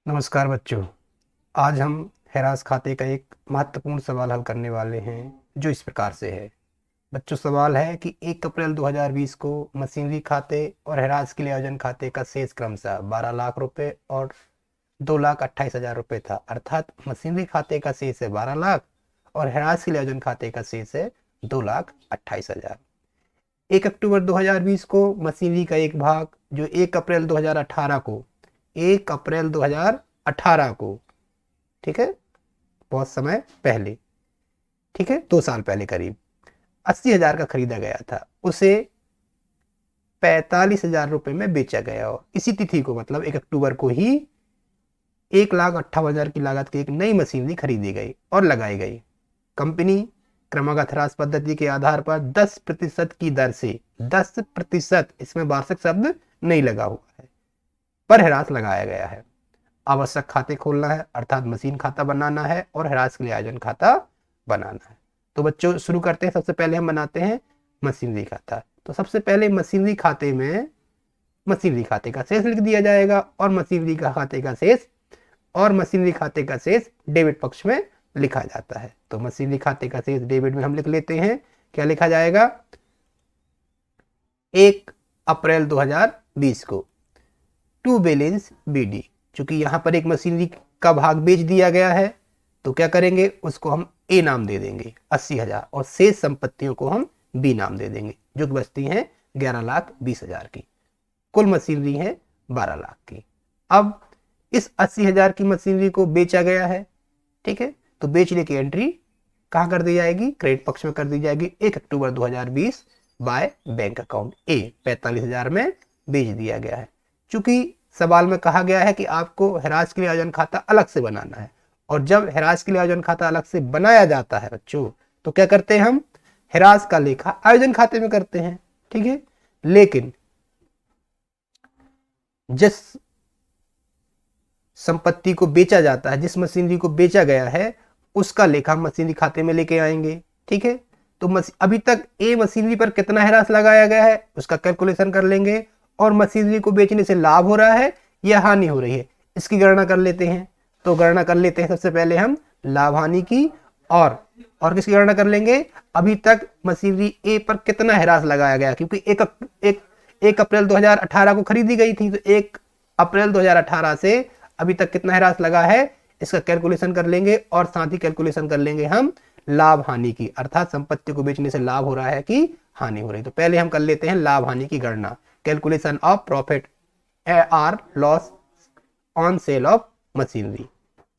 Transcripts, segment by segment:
नमस्कार बच्चों। आज हम हेरास खाते का एक महत्वपूर्ण सवाल हल करने वाले हैं जो इस प्रकार से है। बच्चों, सवाल है कि 1 अप्रैल 2020 को मशीनरी खाते और हेरास के लिए आयोजन खाते का शेष क्रमशः 12 लाख रुपए और 2,28,000 रुपये था। अर्थात मशीनरी खाते का शेष है 12 लाख और हेरास के लिए आयोजन खाते का शेष है 2,28,000। 1 अक्टूबर 2020 को मशीनरी का एक भाग जो 1 अप्रैल 2018 को 1 अप्रैल 2018 को, ठीक है, बहुत समय पहले, ठीक है, 2 साल पहले करीब 80,000 का खरीदा गया था, उसे 45,000 रुपये में बेचा गया और इसी तिथि को मतलब 1 अक्टूबर को ही 1,58,000 की लागत की एक नई मशीनरी खरीदी गई और लगाई गई। कंपनी क्रमागत ह्रास पद्धति के आधार पर 10% की दर से 10%, इसमें वार्षिक शब्द नहीं लगा हुआ है, पर ह्रास लगाया गया है। आवश्यक खाते खोलना है, अर्थात मशीन खाता बनाना है और ह्रास के लिए आयोजन खाता बनाना है। तो बच्चों शुरू करते हैं। सबसे पहले हम बनाते हैं मशीनरी खाता। तो सबसे पहले मशीनरी खाते में मशीनरी खाते का शेष लिख दिया जाएगा और मशीनरी का खाते का शेष और मशीनरी खाते का शेष डेबिट पक्ष में लिखा जाता है। तो मशीनरी खाते का शेष डेबिट में हम लिख लेते हैं। क्या लिखा जाएगा? 1 अप्रैल 2020 को टू बैलेंस बीडी, चूंकि यहां पर एक मशीनरी का भाग बेच दिया गया है तो क्या करेंगे, उसको हम ए नाम दे देंगे 80,000 और शेष संपत्तियों को हम बी नाम दे देंगे, जो बचती हैं 11,20,000 की। कुल मशीनरी है 12 लाख की। अब इस 80,000 की मशीनरी को बेचा गया है, ठीक है, तो बेचने की एंट्री कहां कर दी जाएगी? क्रेडिट पक्ष में कर दी जाएगी। 1 अक्टूबर 2020 बाय बैंक अकाउंट ए 45,000 में बेच दिया गया है। चूंकि सवाल में कहा गया है कि आपको हेरास के लिए आयोजन खाता अलग से बनाना है, और जब हेरास के लिए आयोजन खाता अलग से बनाया जाता है बच्चों, तो क्या करते हैं हम? हेरास का लेखा आयोजन खाते में करते हैं, ठीक है। लेकिन जिस संपत्ति को बेचा जाता है, जिस मशीनरी को बेचा गया है, उसका लेखा मशीनरी खाते में लेके आएंगे, ठीक है। तो अभी तक ए मशीनरी पर कितना हेरास लगाया गया है उसका कैलकुलेशन कर लेंगे, और मशीनरी को बेचने से लाभ हो रहा है या हानि हो रही है इसकी गणना कर लेते हैं। तो गणना कर लेते हैं सबसे पहले हम लाभ हानि की, और किसकी गणना कर लेंगे? अभी तक मशीनरी ए पर कितना हेरास लगाया गया, क्योंकि 1 अप्रैल 2018 को खरीदी गई थी, तो 1 अप्रैल 2018 से अभी तक कितना हेरास लगा है इसका कैलकुलेशन कर लेंगे, और साथ ही कैलकुलेशन कर लेंगे हम लाभ हानि की, अर्थात संपत्ति को बेचने से लाभ हो रहा है कि हानि हो रही है। तो पहले हम कर लेते हैं लाभ हानि की गणना, calculation of profit or loss on sale of machinery.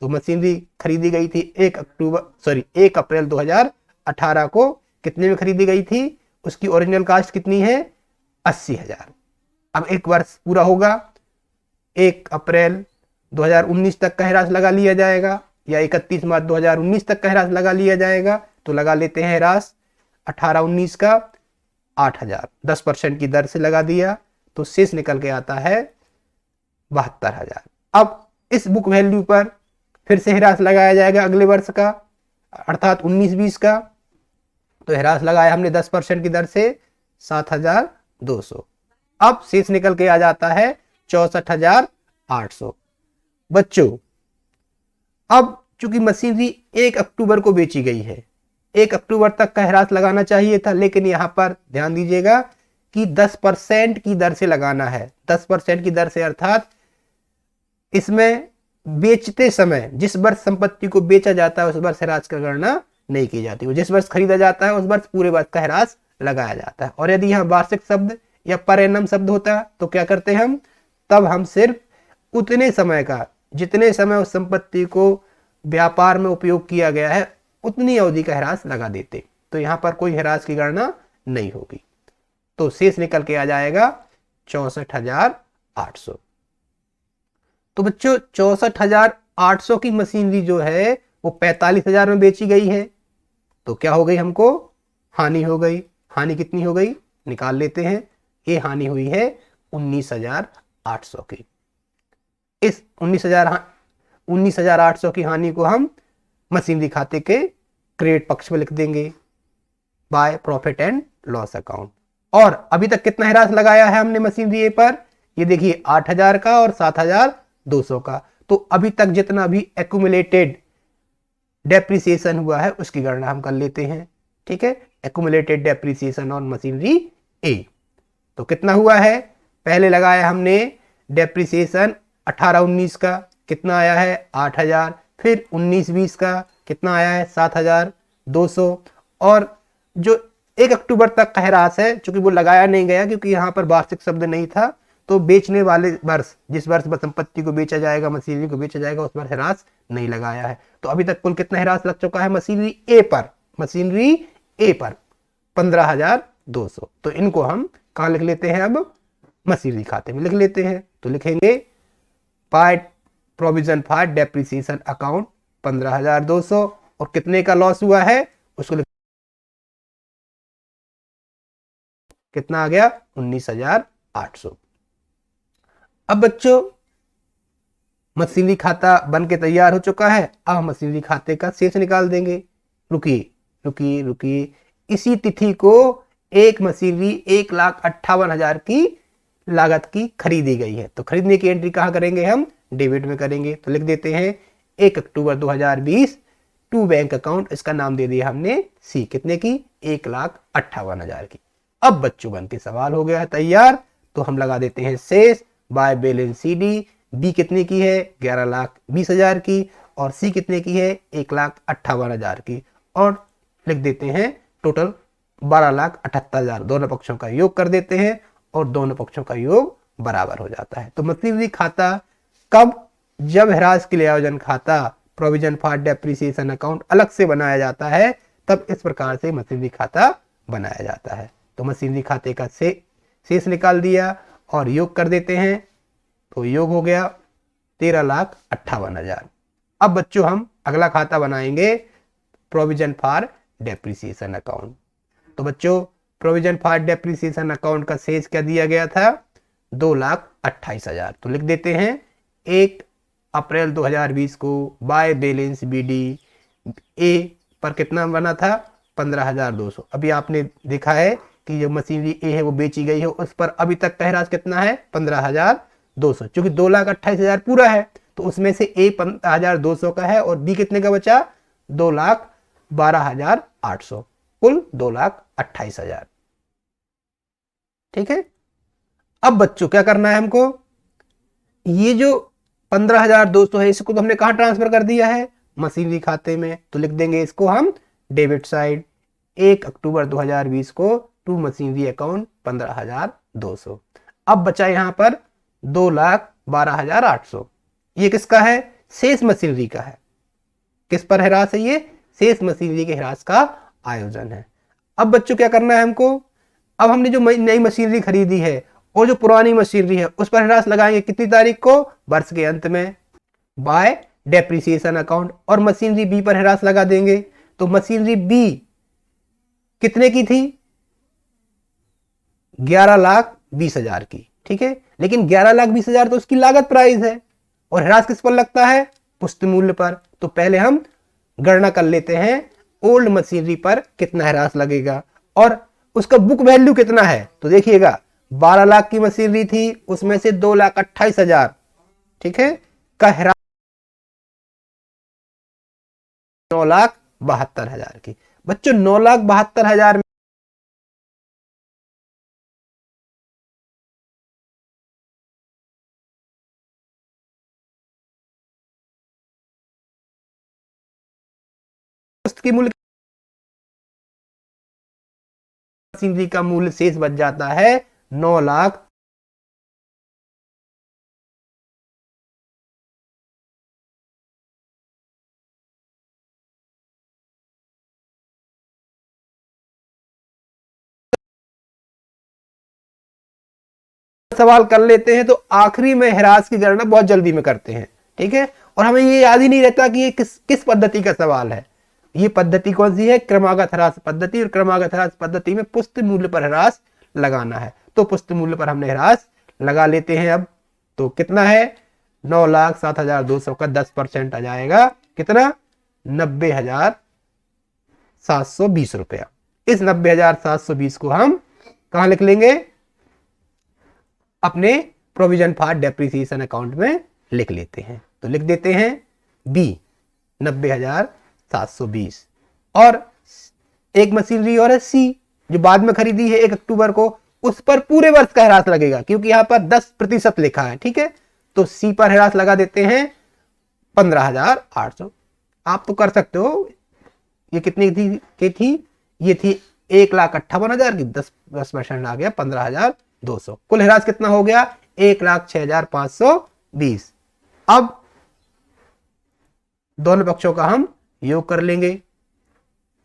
तो मशीनरी खरीदी गई थी 1 अप्रैल 2018 को, कितने में खरीदी गई थी? उसकी ओरिजिनल कास्ट कितनी है? 80,000। अब एक वर्ष पूरा होगा, 1 अप्रैल 2019 तक का हेरास लगा लिया जाएगा, या 31 मार्च 2019 तक का हेरास लगा लिया जाएगा। तो लगा लेते हैं हेरास 18-19 का 8,000, 10% की दर से लगा दिया, तो शेष निकल के आता है 72,000। अब इस बुक वैल्यू पर फिर से हेरास लगाया जाएगा अगले वर्ष का, अर्थात 19-20 का। तो हेरास लगाया हमने 10% की दर से 7,200। अब शेष निकल के आ जाता है 64,800। बच्चों, अब चूंकि मशीनरी 1 अक्टूबर को बेची गई है, 1 अक्टूबर तक का हेरास लगाना चाहिए था, लेकिन यहां पर ध्यान दीजिएगा कि 10% की दर से लगाना है। 10% की दर से अर्थात इसमें बेचते समय जिस वर्ष संपत्ति को बेचा जाता है उस वर्ष हेरास की गणना नहीं की जाती, जिस वर्ष खरीदा जाता है उस वर्ष पूरे वर्ष का हेरास लगाया जाता है। और यदि यहाँ वार्षिक शब्द या पर एनम शब्द होता तो क्या करते हम? तब हम सिर्फ उतने समय का, जितने समय उस संपत्ति को व्यापार में उपयोग किया गया है उतनी अवधि का हेरास लगा देते। तो यहां पर कोई हेरास की गणना नहीं होगी। तो शेष निकल के आ जाएगा 64,800। तो बच्चों 64,800 की मशीनरी जो है वो 45,000 में बेची गई है, तो क्या हो गई? हमको हानि हो गई। हानि कितनी हो गई निकाल लेते हैं। ये हानि हुई है 19,800 की। इस 19,800 की हानि को हम मशीनरी खाते के क्रेडिट पक्ष में लिख देंगे by profit and loss account. और अभी तक कितना हेरास लगाया है हमने मशीनरी ए पर? ये देखिए 8,000 का और 7,200 का। तो अभी तक जितना भी एक्यूमुलेटेड डेप्रिसिएशन हुआ है उसकी गणना हम कर लेते हैं। ठीक है, एक्यूमुलेटेड डेप्रिसिएशन ऑन मशीनरी ए। तो कितना हुआ है, पहले लगाया हमने डेप्रिसिएशन 18-19 का, कितना आया है 8000। फिर 19-20 का कितना आया है 7200। और जो 1 अक्टूबर तक का ह्रास है, चूंकि वो लगाया नहीं गया क्योंकि यहाँ पर वार्षिक शब्द नहीं था, तो बेचने वाले वर्ष, जिस वर्ष संपत्ति को बेचा जाएगा, मशीनरी को बेचा जाएगा, उस पर ह्रास नहीं लगाया है। तो अभी तक कुल कितना ह्रास लग चुका है मशीनरी ए पर, मशीनरी ए पर 15,200। तो इनको हम कहाँ लिख लेते हैं, अब मशीनरी खाते में लिख लेते हैं। तो लिखेंगे part provision for depreciation account 15,200, और कितने का लॉस हुआ है उसको कितना आ गया 19,800। अब बच्चों मशीनरी खाता बन के तैयार हो चुका है। अब हम मशीनरी खाते का शेष निकाल देंगे। रुकिए रुकिए रुकिए, इसी तिथि को एक मशीनरी 1,58,000 की लागत की खरीदी गई है। तो खरीदने की एंट्री कहाँ करेंगे, हम डेबिट में करेंगे। तो लिख देते हैं 1 अक्टूबर 2020 टू बैंक अकाउंट, इसका नाम दे दिया हमने सी, कितने की 1,58,000 की। अब बच्चों बन के सवाल हो गया है तैयार। तो हम लगा देते हैं शेष by balance C D. B कितने की है 11,20,000 की, और सी कितने की है 1,58,000 की, और लिख देते हैं टोटल 12,78,000। दोनों पक्षों का योग कर देते हैं और दोनों पक्षों का योग बराबर हो जाता है। तो मशीनरी खाता कब, जब ह्रास के लिए आयोजन खाता प्रोविजन फॉर डेप्रिसिएशन अकाउंट अलग से बनाया जाता है, तब इस प्रकार से मशीनरी खाता बनाया जाता है। तो मशीनरी खाते का शेष निकाल दिया और योग कर देते हैं। तो योग हो गया 13,58,000। अब बच्चों हम अगला खाता बनाएंगे प्रोविजन फॉर डेप्रिसिएशन अकाउंट। तो बच्चों प्रोविजन फॉर डेप्रिसिएशन अकाउंट का शेष क्या दिया गया था 2,28,000। तो लिख देते हैं 1 अप्रैल 2020 को by balance B D A पर कितना बना था 15,200। अभी आपने देखा है कि जो मशीनरी ए है वो बेची गई है, उस पर अभी तक का ह्रास कितना है 15,200। क्योंकि 2,28,000 पूरा है, तो उसमें से ए 15,200 का है और बी कितने का बचा 2,12,800, कुल 2,28,000। ठीक है। अब बच्चों क्या करना है हमको, ये जो 15,200 है इसको तो हमने कहां ट्रांसफर कर दिया है मशीनरी खाते में। तो लिख देंगे इसको हम डेबिट साइड 1 अक्टूबर 2020 को टू मशीनरी अकाउंट 15,200। अब बचा यहां पर 2,12,800। ये किसका है, शेष मशीनरी का है। किस पर ह्रास है, ये शेष मशीनरी के ह्रास का आयोजन है। अब बच्चों क्या करना है हमको, अब हमने जो नई मशीनरी खरीदी है और जो पुरानी मशीनरी है उस पर ह्रास लगाएंगे कितनी तारीख को, वर्ष के अंत में, बाय डेप्रिसिएशन अकाउंट, और मशीनरी बी पर ह्रास लगा देंगे। तो मशीनरी बी कितने की थी 11,20,000 की। ठीक है, लेकिन 11,20,000 तो उसकी लागत प्राइस है और ह्रास किस पर लगता है, पुस्त मूल्य पर। तो पहले हम गणना कर लेते हैं ओल्ड मशीनरी पर कितना ह्रास लगेगा और उसका बुक वैल्यू कितना है। तो देखिएगा 12 लाख की मशीनरी थी, उसमें से 2,28,000 ठीक है का ह्रास 9,72,000 की। बच्चों 9,72,000 की मूल्य मशीनरी का मूल्य शेष बच जाता है 9 लाख। सवाल कर लेते हैं तो आखिरी में ह्रास की गणना बहुत जल्दी में करते हैं। ठीक है, और हमें ये याद ही नहीं रहता कि ये किस पद्धति का सवाल है। ये पद्धति कौन सी है, क्रमागत ह्रास पद्धति, और क्रमागत ह्रास पद्धति में पुस्त मूल्य पर ह्रास लगाना है। तो पुस्त मूल्य पर हमने ह्रास लगा लेते हैं। अब तो कितना है 9,07,200 का 10% आ जाएगा कितना 90,720 रुपया। इस 90,720 को हम कहां लिख लेंगे, अपने प्रोविजन फॉर डेप्रिसिएशन अकाउंट में लिख लेते हैं। तो लिख देते हैं बी 90,720। और एक मशीनरी और है सी जो बाद में खरीदी है 1 अक्टूबर को, उस पर पूरे वर्ष का ह्रास लगेगा क्योंकि यहां पर 10% लिखा है। ठीक है, तो सी पर ह्रास लगा देते हैं 15,800। आप तो कर सकते हो, ये कितनी थी ये थी 1,58,000 की 10% आ गया 15,200। कुल ह्रास कितना हो गया 1,06,520। अब दोनों पक्षों का हम योग कर लेंगे,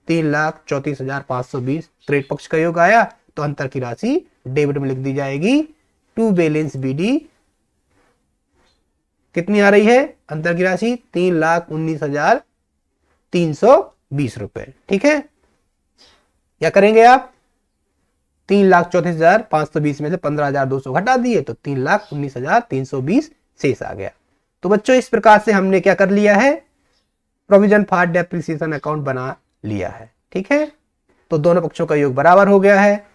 3,34,520 क्रेडिट पक्ष का योग आया तो अंतर की राशि डेबिट में लिख दी जाएगी। टू बैलेंस बीडी कितनी आ रही है अंतर की राशि 3,19,320 रुपए। ठीक है, क्या करेंगे आप 3,34,520 में से 15,200 घटा दिए तो 3,19,320 शेष आ गया। तो बच्चों इस प्रकार से हमने क्या कर लिया है, प्रोविजन फॉर डेप्रिसिएशन अकाउंट बना लिया है। ठीक है, तो दोनों पक्षों का योग बराबर हो गया है।